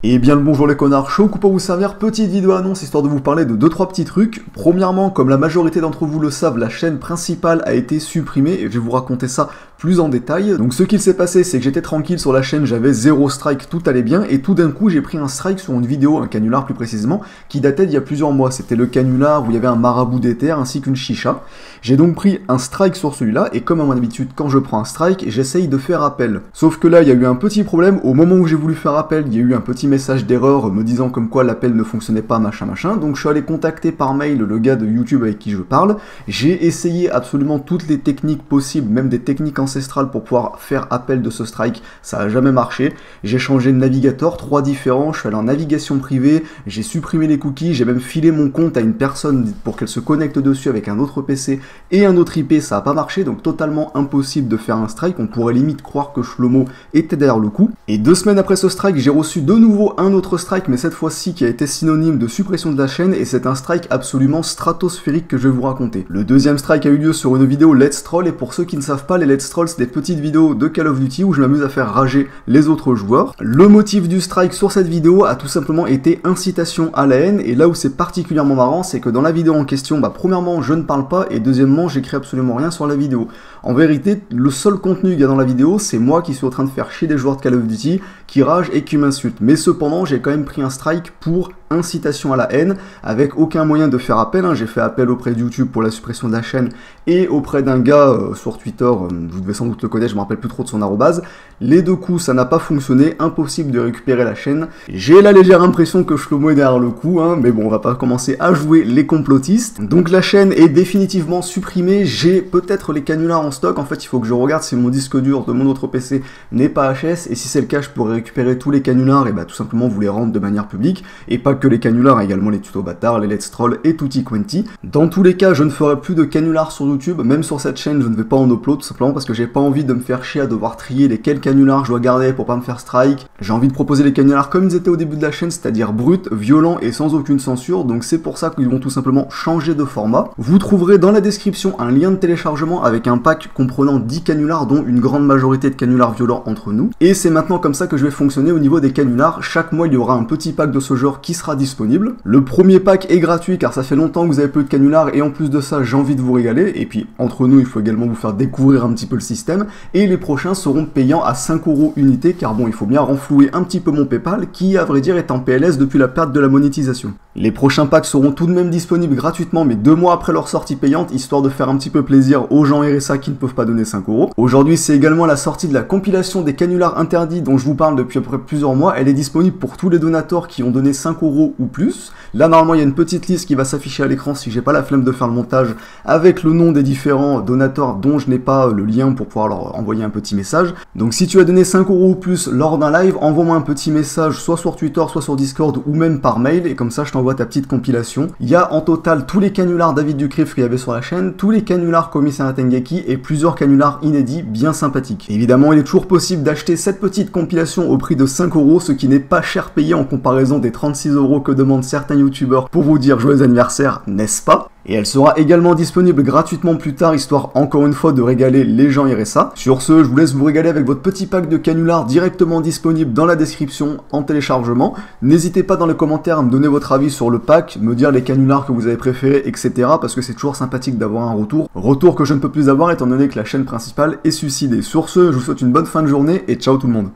Et bien le bonjour les connards, chaud pour vous servir, petite vidéo annonce histoire de vous parler de 2-3 petits trucs. Premièrement, comme la majorité d'entre vous le savent, la chaîne principale a été supprimée et je vais vous raconter ça plus en détail. Donc ce qu'il s'est passé, c'est que j'étais tranquille sur la chaîne, j'avais 0 strike, tout allait bien, et tout d'un coup j'ai pris un strike sur une vidéo, un canular plus précisément, qui datait d'il y a plusieurs mois. C'était le canular où il y avait un marabout d'éther ainsi qu'une chicha. J'ai donc pris un strike sur celui-là, et comme à mon habitude, quand je prends un strike, j'essaye de faire appel. Sauf que là, il y a eu un petit problème, au moment où j'ai voulu faire appel, il y a eu un petit message d'erreur me disant comme quoi l'appel ne fonctionnait pas, machin, donc je suis allé contacter par mail le gars de YouTube avec qui je parle. J'ai essayé absolument toutes les techniques possibles, même des techniques ancestrales pour pouvoir faire appel de ce strike, ça a jamais marché. J'ai changé de navigateur, 3 différents, je suis allé en navigation privée, j'ai supprimé les cookies, j'ai même filé mon compte à une personne pour qu'elle se connecte dessus avec un autre PC et un autre IP, ça a pas marché, donc totalement impossible de faire un strike. On pourrait limite croire que Shlomo était derrière le coup. Et 2 semaines après ce strike, j'ai reçu de nouveau un autre strike, mais cette fois-ci qui a été synonyme de suppression de la chaîne, et c'est un strike absolument stratosphérique que je vais vous raconter. Le deuxième strike a eu lieu sur une vidéo Let's Troll, et pour ceux qui ne savent pas, les Let's Troll, c'est des petites vidéos de Call of Duty où je m'amuse à faire rager les autres joueurs. Le motif du strike sur cette vidéo a tout simplement été incitation à la haine, et là où c'est particulièrement marrant, c'est que dans la vidéo en question, premièrement, je ne parle pas, et deuxièmement, j'écris absolument rien sur la vidéo. En vérité, le seul contenu qu'il y a dans la vidéo, c'est moi qui suis en train de faire chier des joueurs de Call of Duty, qui ragent et qui m'insultent. Mais cependant, j'ai quand même pris un strike pour incitation à la haine, avec aucun moyen de faire appel. J'ai fait appel auprès de YouTube pour la suppression de la chaîne, et auprès d'un gars sur Twitter, vous devez sans doute le connaître, je me rappelle plus trop de son arrobase. Les deux coups, ça n'a pas fonctionné, impossible de récupérer la chaîne. J'ai la légère impression que Shlomo est derrière le coup, mais bon, on va pas commencer à jouer les complotistes. Donc la chaîne est définitivement supprimée, j'ai peut-être les canulars en stock. En fait, il faut que je regarde si mon disque dur de mon autre PC n'est pas HS, et si c'est le cas, je pourrais récupérer tous les canulars et tout simplement vous les rendre de manière publique, et pas que les canulars, également les tutos bâtards, les let's troll et tutti quanti. Dans tous les cas, je ne ferai plus de canulars sur YouTube, même sur cette chaîne, je ne vais pas en upload, tout simplement parce que j'ai pas envie de me faire chier à devoir trier lesquels canulars je dois garder pour pas me faire strike. J'ai envie de proposer les canulars comme ils étaient au début de la chaîne, c'est-à-dire bruts, violents et sans aucune censure, donc c'est pour ça qu'ils vont tout simplement changer de format. Vous trouverez dans la description un lien de téléchargement avec un pack comprenant 10 canulars, dont une grande majorité de canulars violents entre nous. Et c'est maintenant comme ça que je vais fonctionner au niveau des canulars. Chaque mois, il y aura un petit pack de ce genre qui sera disponible. Le premier pack est gratuit car ça fait longtemps que vous avez peu de canulars, et en plus de ça, j'ai envie de vous régaler. Et puis, entre nous, il faut également vous faire découvrir un petit peu le système. Et les prochains seront payants à 5 € unité, car bon, il faut bien renflouer un petit peu mon PayPal, qui, à vrai dire, est en PLS depuis la perte de la monétisation. Les prochains packs seront tout de même disponibles gratuitement, mais 2 mois après leur sortie payante, histoire de faire un petit peu plaisir aux gens RSA qui ne peuvent pas donner 5 €. Aujourd'hui, c'est également la sortie de la compilation des canulars interdits dont je vous parle depuis à peu près plusieurs mois. Elle est disponible pour tous les donateurs qui ont donné 5 € ou plus. Là, normalement, il y a une petite liste qui va s'afficher à l'écran si j'ai pas la flemme de faire le montage, avec le nom des différents donateurs dont je n'ai pas le lien pour pouvoir leur envoyer un petit message. Donc si tu as donné 5 € ou plus lors d'un live, envoie-moi un petit message soit sur Twitter, soit sur Discord, ou même par mail, et comme ça je t'envoie ta petite compilation. Il y a en total tous les canulars David Ducrif qu'il y avait sur la chaîne, tous les canulars Commissaire Tengeki, et plusieurs canulars inédits bien sympathiques. Évidemment, il est toujours possible d'acheter cette petite compilation au prix de 5 €, ce qui n'est pas cher payé en comparaison des 36 € que demandent certains youtubeurs pour vous dire joyeux anniversaire, n'est-ce pas? Et elle sera également disponible gratuitement plus tard, histoire encore une fois de régaler les gens RSA. Sur ce, je vous laisse vous régaler avec votre petit pack de canulars directement disponible dans la description en téléchargement. N'hésitez pas dans les commentaires à me donner votre avis sur le pack, me dire les canulars que vous avez préférés, etc. parce que c'est toujours sympathique d'avoir un retour. Retour que je ne peux plus avoir étant donné que la chaîne principale est suicidée. Sur ce, je vous souhaite une bonne fin de journée et ciao tout le monde.